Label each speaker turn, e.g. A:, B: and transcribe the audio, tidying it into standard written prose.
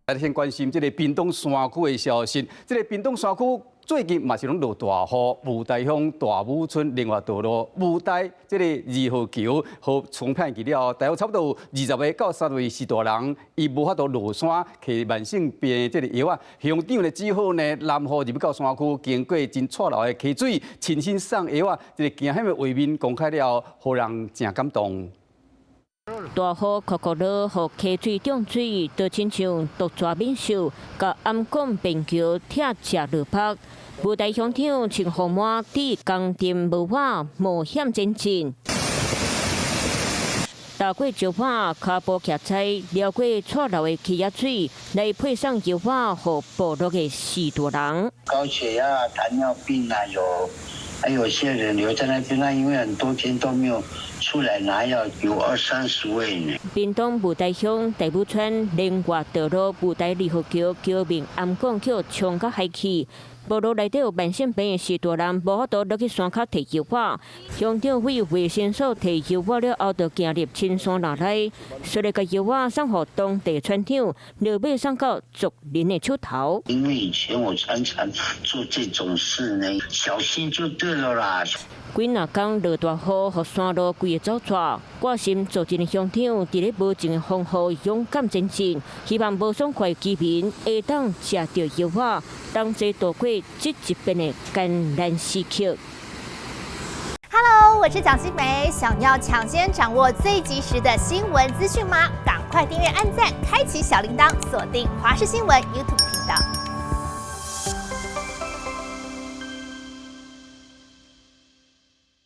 A: 大家先关心这个屏东山区的消息。这个屏东山区最近嘛是拢落大雨，雾台乡大武村另外道路雾台这个2号桥和重片去了，大约差不多20个到30位是大人，伊无法度落山摕慢性病这个药啊。乡长呢只好呢南河入到山区，经过真错漏的溪水，亲身送药啊，这个惊险的画面公开了，让人真感动。
B: 大雨酷酷落，和溪水涨水，就亲像毒蛇猛兽，甲暗港便桥拆车落拍。雾台乡长穿雨满，伫工程无瓦冒险前进。踏过石板，脚步骑踩，撩过错漏的溪仔水，来配上油瓦和部落的许多人。
C: 高血压、糖尿病啊，还有些人留在那边，那因为很多天都没有出来拿药，有20-30位呢。
B: 屏东雾台乡大武村连外道路雾台2号桥桥面暗港桥冲到海去。 部落内底有慢性病的许大人，无法度落去山脚摕药瓦。乡长为卫生所摕药瓦了后，就行入青山林内，随着个药瓦送予当地村长，落尾送到族人的手头。
C: 因为以前我常常做这种事呢，小心就对了啦。
B: 几若天落大雨，和山路规个走错，挂心做一个乡长，伫咧无情的风雨勇敢前进，希望无爽快居民会当食到药瓦，同齐度过这一遍的艰难时刻。
D: Hello， 我是蒋欣梅，想要抢先掌握最及时的新闻资讯吗？赶快订阅、按赞、开启小铃铛，锁定华视新闻 YouTube 频道。